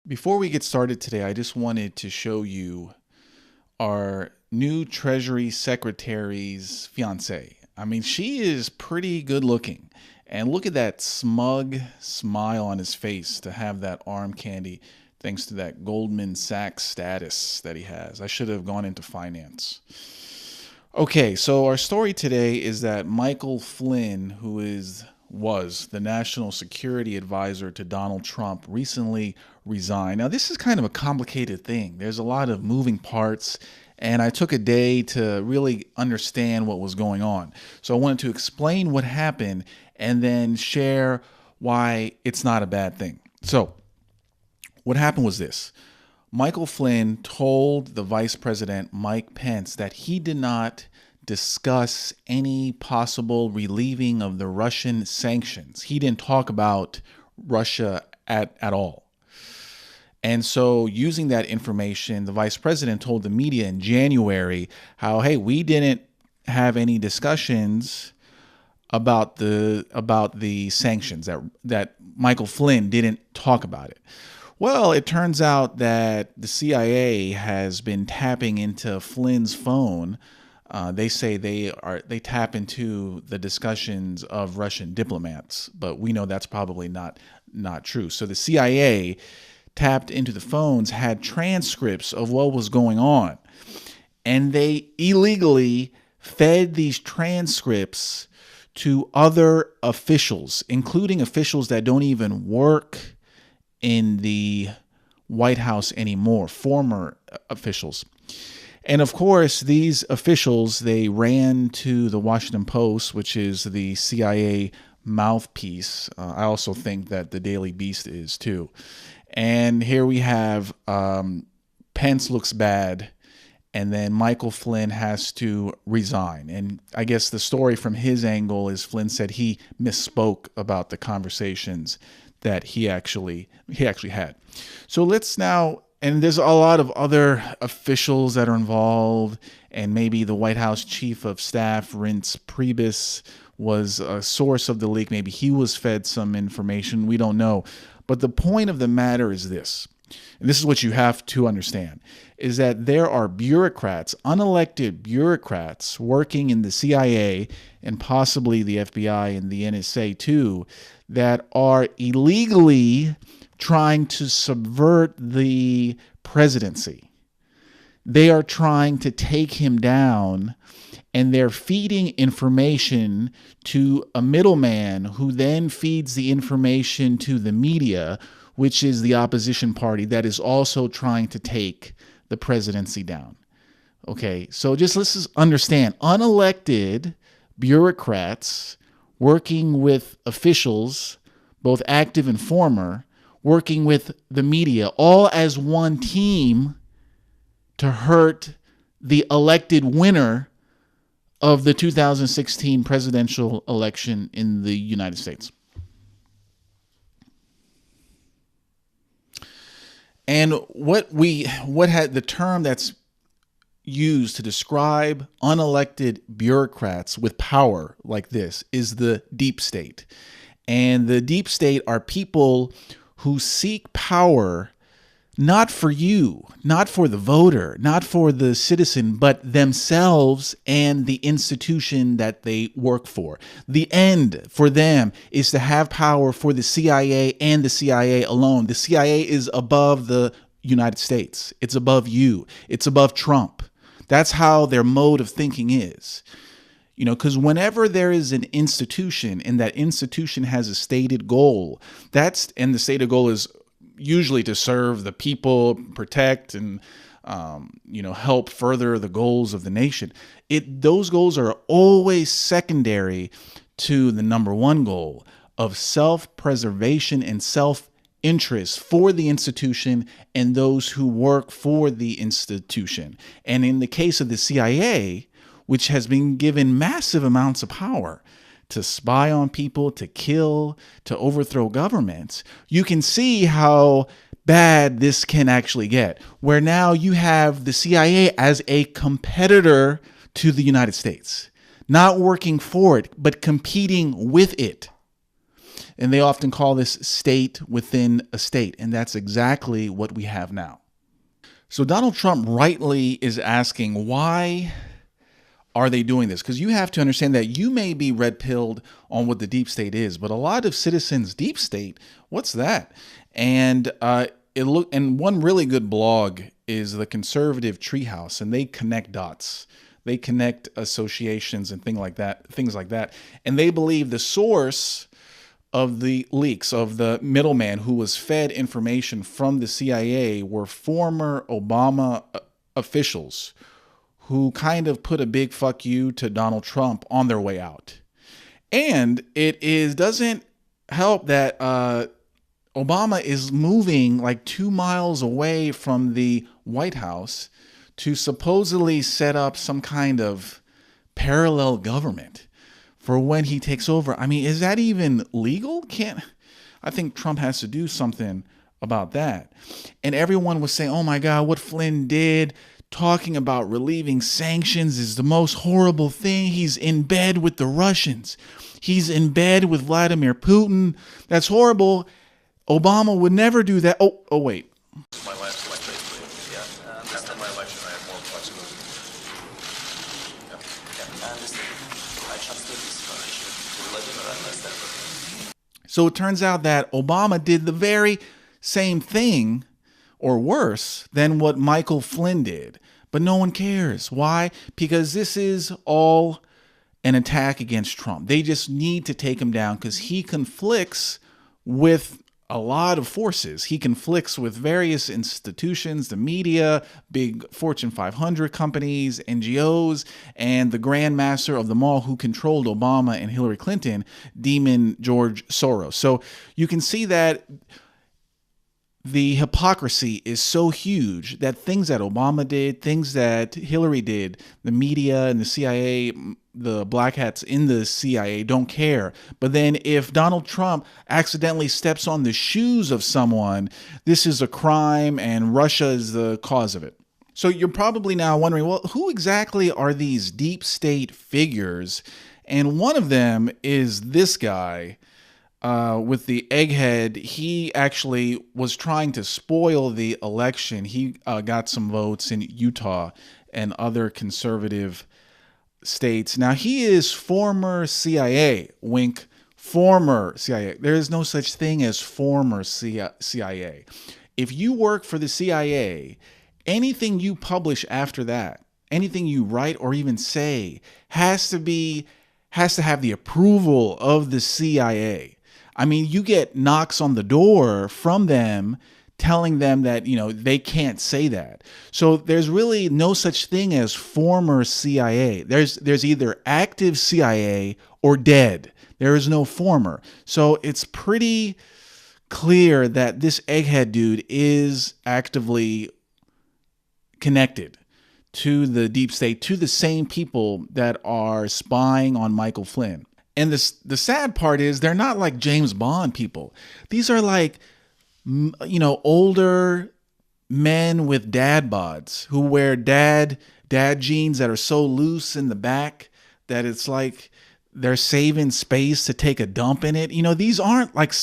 Before we get started today, I just wanted to show you our new Treasury Secretary's fiance. I mean, she is pretty good looking. And look at that smug smile on his face to have that arm candy thanks to that Goldman Sachs status that he has. I should have gone into finance. Okay, so our story today is that Michael Flynn, was the national security advisor to Donald Trump, recently resigned. Now, this is kind of a complicated thing. There's a lot of moving parts, and I took a day to really understand what was going on. So I wanted to explain what happened and then share why it's not a bad thing. So what happened was this. Michael Flynn told the Vice President, Mike Pence, that he did not discuss any possible relieving of the Russian sanctions. He didn't talk about Russia at all. And so using that information, the Vice President told the media in January how, hey, we didn't have any discussions about the sanctions, that Michael Flynn didn't talk about it. Well, it turns out that the CIA has been tapping into Flynn's phone. They say they tap into the discussions of Russian diplomats, but we know that's probably not true. So the CIA tapped into the phones, had transcripts of what was going on, and they illegally fed these transcripts to other officials, including officials that don't even work in the White House anymore, former officials. And of course, these officials, they ran to the Washington Post, which is the CIA mouthpiece. I also think that the Daily Beast is too. And here we have Pence looks bad, and then Michael Flynn has to resign. And I guess the story from his angle is Flynn said he misspoke about the conversations that he actually had. So let's now, and there's a lot of other officials that are involved, and maybe the White House Chief of Staff, Reince Priebus, was a source of the leak. Maybe he was fed some information. We don't know. But the point of the matter is this, and this is what you have to understand, is that there are bureaucrats, unelected bureaucrats working in the CIA and possibly the FBI and the NSA too, that are illegally trying to subvert the presidency. They are trying to take him down, and they're feeding information to a middleman who then feeds the information to the media, which is the opposition party that is also trying to take the presidency down. Okay, so let's understand, unelected bureaucrats working with officials, both active and former, working with the media, all as one team to hurt the elected winner of the 2016 presidential election in the United States. And what had the term that's used to describe unelected bureaucrats with power like this is the deep state. And the deep state are people who seek power not for you, not for the voter, not for the citizen, but themselves and the institution that they work for. The end for them is to have power for the CIA and the CIA alone. The CIA is above the United States. It's above you. It's above Trump. That's how their mode of thinking is. You know, because whenever there is an institution and that institution has a stated goal, and the stated goal is usually to serve the people, protect, and help further the goals of the nation. Those goals are always secondary to the number one goal of self-preservation and self-interest for the institution and those who work for the institution. And in the case of the CIA, which has been given massive amounts of power to spy on people, to kill, to overthrow governments, you can see how bad this can actually get, where now you have the CIA as a competitor to the United States, not working for it, but competing with it. And they often call this state within a state. And that's exactly what we have now. So Donald Trump rightly is asking, why are they doing this? Because you have to understand that you may be red-pilled on what the deep state is, but a lot of citizens, deep state, what's that? And and one really good blog is the Conservative Treehouse, and they connect dots. They connect associations and things like that. And they believe the source of the leaks, of the middleman who was fed information from the CIA, were former Obama officials who kind of put a big fuck you to Donald Trump on their way out. And doesn't help that Obama is moving like 2 miles away from the White House to supposedly set up some kind of parallel government for when he takes over. I mean, is that even legal? I think Trump has to do something about that. And everyone was saying, oh my God, what Flynn did, talking about relieving sanctions, is the most horrible thing. He's in bed with the Russians. He's in bed with Vladimir Putin. That's horrible. Obama would never do that. Oh, wait. My last election, yeah. After my election, I have more flexibility. I trust this relationship. So it turns out that Obama did the very same thing, or worse, than what Michael Flynn did. But no one cares. Why? Because this is all an attack against Trump. They just need to take him down because he conflicts with a lot of forces. He conflicts with various institutions, the media, big Fortune 500 companies, NGOs, and the grandmaster of them all who controlled Obama and Hillary Clinton, Demon George Soros. So you can see that the hypocrisy is so huge that things that Obama did, things that Hillary did, the media and the CIA, the black hats in the CIA don't care. But then if Donald Trump accidentally steps on the shoes of someone, this is a crime and Russia is the cause of it. So you're probably now wondering, well, who exactly are these deep state figures? And one of them is this guy with the egghead. He actually was trying to spoil the election. He got some votes in Utah and other conservative states. Now, he is former CIA, wink, former CIA. There is no such thing as former CIA. If you work for the CIA, anything you publish after that, anything you write or even say has to have the approval of the CIA. I mean, you get knocks on the door from them telling them that, they can't say that. So there's really no such thing as former CIA. There's either active CIA or dead. There is no former. So it's pretty clear that this egghead dude is actively connected to the deep state, to the same people that are spying on Michael Flynn. And the sad part is they're not like James Bond people. These are like, older men with dad bods who wear dad jeans that are so loose in the back that it's like they're saving space to take a dump in it. These aren't like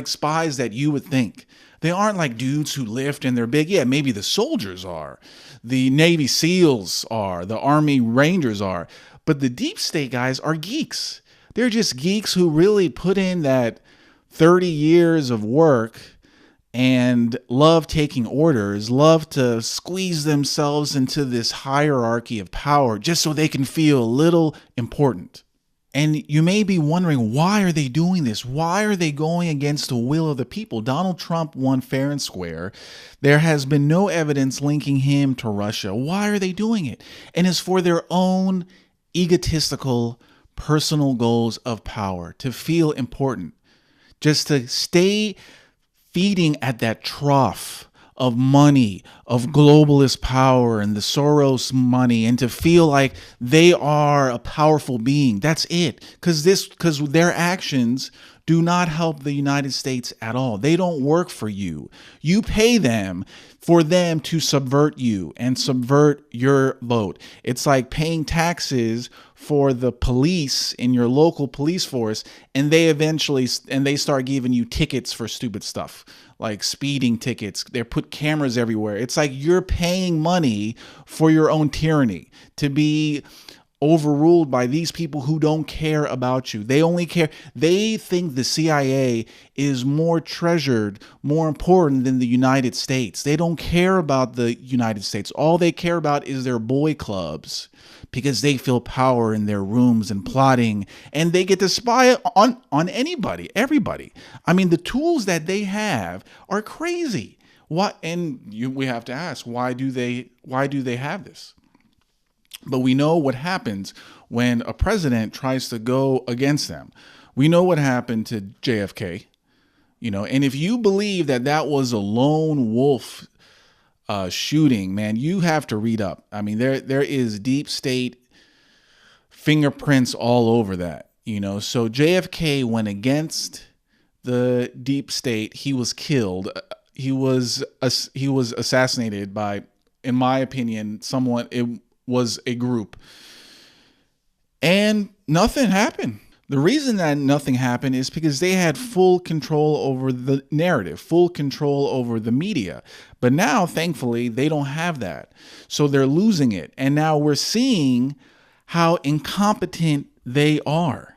spies that you would think. They aren't like dudes who lift and they're big. Yeah, maybe the soldiers are. The Navy SEALs are. The Army Rangers are. But the deep state guys are geeks. They're just geeks who really put in that 30 years of work and love taking orders, love to squeeze themselves into this hierarchy of power just so they can feel a little important. And you may be wondering, why are they doing this? Why are they going against the will of the people? Donald Trump won fair and square. There has been no evidence linking him to Russia. Why are they doing it? And it's for their own egotistical personal goals of power, to feel important, just to stay feeding at that trough of money, of globalist power and the Soros money, and to feel like they are a powerful being. That's it. Because their actions do not help the United States at all. They don't work for you. You pay them for them to subvert you and subvert your vote. It's like paying taxes for the police in your local police force, and they start giving you tickets for stupid stuff like speeding tickets. They put cameras everywhere. It's like you're paying money for your own tyranny to be overruled by these people who don't care about you. They think the CIA is more treasured, more important than the United States. They don't care about the United States. All they care about is their boy clubs, because they feel power in their rooms and plotting, and they get to spy on anybody, everybody. I mean, the tools that they have are crazy. We have to ask, why do they have this? But we know what happens when a president tries to go against them. We know what happened to JFK, and if you believe that was a lone wolf shooting, man, you have to read up. I mean, there is deep state fingerprints all over that, So JFK went against the deep state. He was killed. He was assassinated by, in my opinion, someone. It was a group, and nothing happened. The reason that nothing happened is because they had full control over the narrative, full control over the media. But now, thankfully, they don't have that. So they're losing it. And now we're seeing how incompetent they are.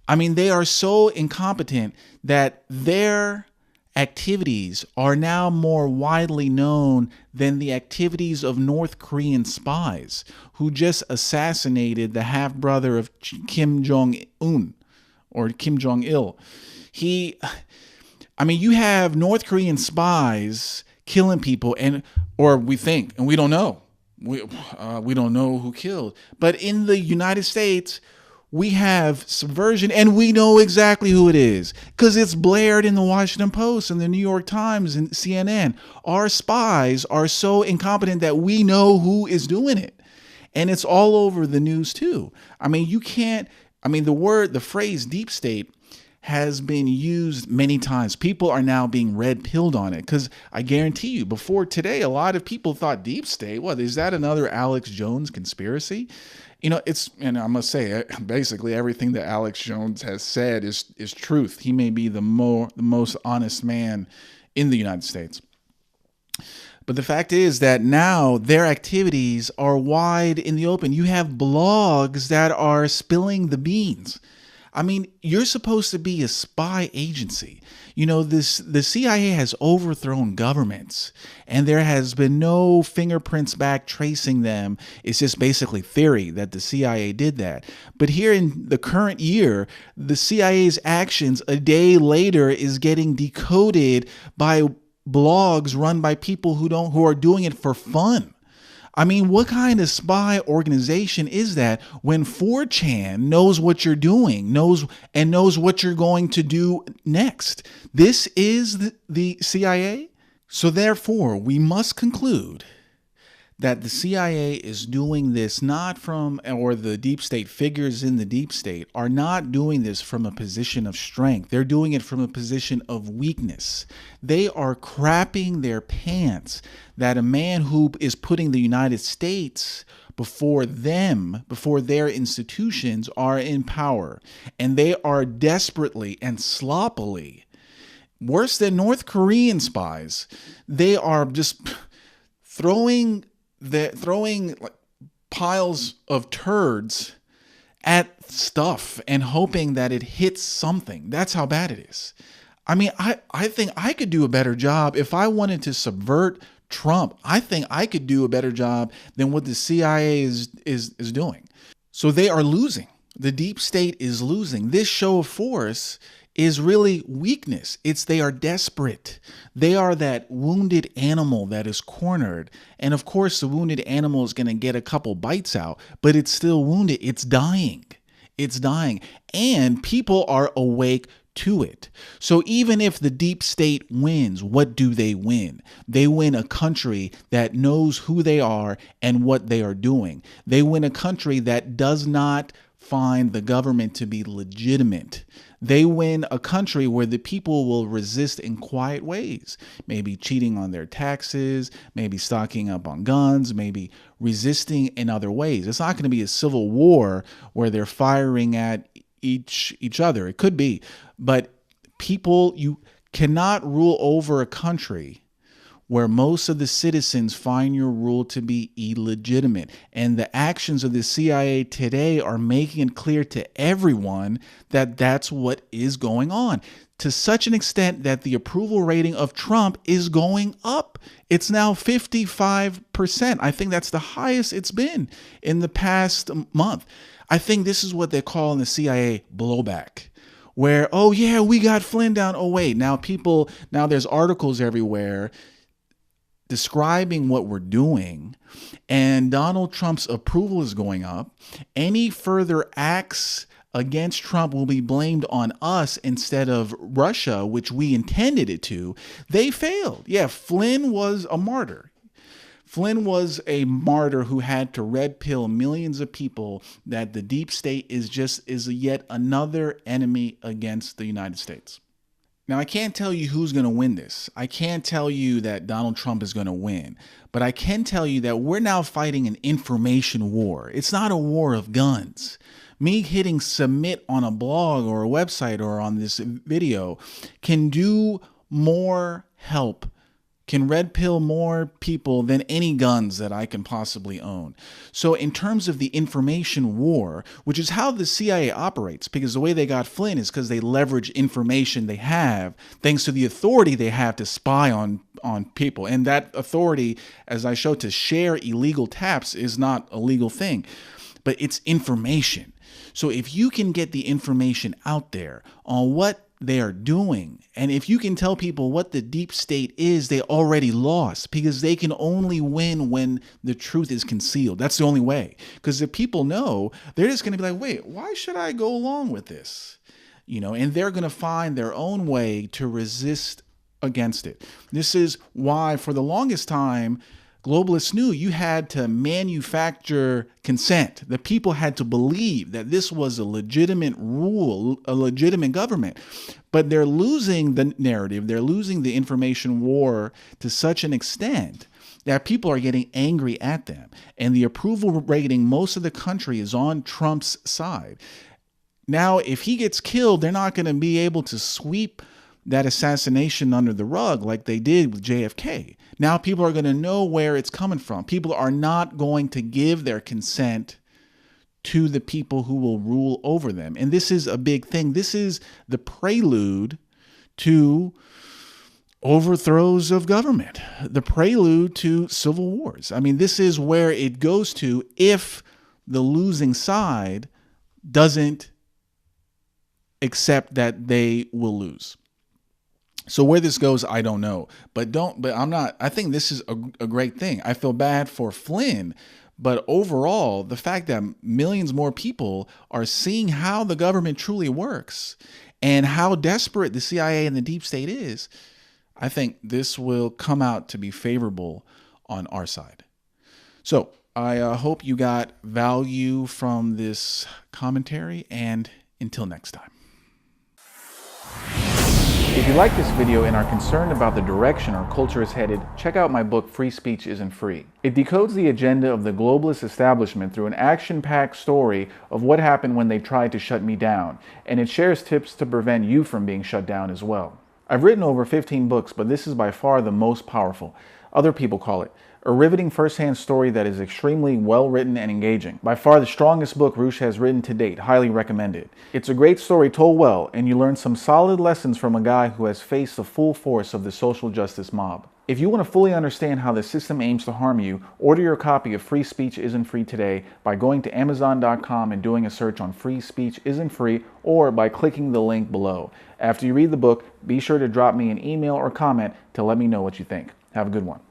I mean, they are so incompetent that their activities are now more widely known than the activities of North Korean spies who just assassinated the half-brother of Kim Jong-un or Kim Jong-il. You have North Korean spies killing people, or we think, and we don't know. We don't know who killed. But in the United States, we have subversion, and we know exactly who it is because it's blared in the Washington Post and the New York Times and CNN. Our spies are so incompetent that we know who is doing it. And it's all over the news too. I mean, the phrase deep state has been used many times. People are now being red-pilled on it because I guarantee you, before today, a lot of people thought deep state, what, is that another Alex Jones conspiracy? And I must say, basically everything that Alex Jones has said is truth. He may be the most honest man in the United States. But the fact is that now their activities are wide in the open. You have blogs that are spilling the beans. I mean, you're supposed to be a spy agency. The CIA has overthrown governments, and there has been no fingerprints back tracing them. It's just basically theory that the CIA did that. But here in the current year, the CIA's actions a day later is getting decoded by blogs run by people who are doing it for fun. I mean, what kind of spy organization is that when 4chan knows what you're doing, knows what you're going to do next? This is the CIA. So therefore, we must conclude that the CIA is doing this or the deep state figures in the deep state are not doing this from a position of strength. They're doing it from a position of weakness. They are crapping their pants that a man who is putting the United States before their institutions are in power. And they are desperately and sloppily, worse than North Korean spies, they are just throwing like piles of turds at stuff and hoping that it hits something. That's how bad it is. I mean, I think I could do a better job if I wanted to subvert Trump. I think I could do a better job than what the CIA is doing. So they are losing. The deep state is losing. This show of force is really weakness. They are desperate. They are that wounded animal that is cornered. And of course, the wounded animal is going to get a couple bites out, but it's still wounded. It's dying. It's dying. And people are awake to it. So even if the deep state wins, what do they win? They win a country that knows who they are and what they are doing. They win a country that does not find the government to be legitimate. They win a country where the people will resist in quiet ways, maybe cheating on their taxes, maybe stocking up on guns, maybe resisting in other ways. It's not going to be a civil war where they're firing at each other. It could be, but you cannot rule over a country where most of the citizens find your rule to be illegitimate. And the actions of the CIA today are making it clear to everyone that that's what is going on, to such an extent that the approval rating of Trump is going up. It's now 55%. I think that's the highest it's been in the past month. I think this is what they call in the CIA blowback, where, oh yeah, we got Flynn down. Oh wait, now there's articles everywhere describing what we're doing, and Donald Trump's approval is going up. Any further acts against Trump will be blamed on us instead of Russia, which we intended it to. They failed. Yeah, Flynn was a martyr. Flynn was a martyr who had to red pill millions of people that the deep state is yet another enemy against the United States. Now, I can't tell you who's going to win this. I can't tell you that Donald Trump is going to win, but I can tell you that we're now fighting an information war. It's not a war of guns. Me hitting submit on a blog or a website or on this video can do more help, can red pill more people than any guns that I can possibly own. So in terms of the information war, which is how the CIA operates, because the way they got Flynn is because they leverage information they have, thanks to the authority they have to spy on people. And that authority, as I showed, to share illegal taps is not a legal thing, but it's information. So if you can get the information out there on what they are doing, and if you can tell people what the deep state is, they already lost, because they can only win when the truth is concealed. That's the only way, because if people know, they're just going to be like, wait, why should I go along with this? And they're going to find their own way to resist against it. This is why for the longest time, globalists knew you had to manufacture consent. The people had to believe that this was a legitimate rule, a legitimate government. But they're losing the narrative. They're losing the information war to such an extent that people are getting angry at them. And the approval rating, most of the country is on Trump's side. Now, if he gets killed, they're not going to be able to sweep that assassination under the rug like they did with JFK. Now people are going to know where it's coming from. People are not going to give their consent to the people who will rule over them. And this is a big thing. This is the prelude to overthrows of government, the prelude to civil wars. I mean, this is where it goes to if the losing side doesn't accept that they will lose. So where this goes, I don't know, I think this is a great thing. I feel bad for Flynn, but overall, the fact that millions more people are seeing how the government truly works and how desperate the CIA and the deep state is, I think this will come out to be favorable on our side. So I hope you got value from this commentary, and until next time. If you like this video and are concerned about the direction our culture is headed, check out my book, Free Speech Isn't Free. It decodes the agenda of the globalist establishment through an action-packed story of what happened when they tried to shut me down, and it shares tips to prevent you from being shut down as well. I've written over 15 books, but this is by far the most powerful. Other people call it a riveting first-hand story that is extremely well-written and engaging. By far the strongest book Roosh has written to date. Highly recommended. It's a great story told well, and you learn some solid lessons from a guy who has faced the full force of the social justice mob. If you want to fully understand how the system aims to harm you, order your copy of Free Speech Isn't Free today by going to Amazon.com and doing a search on Free Speech Isn't Free, or by clicking the link below. After you read the book, be sure to drop me an email or comment to let me know what you think. Have a good one.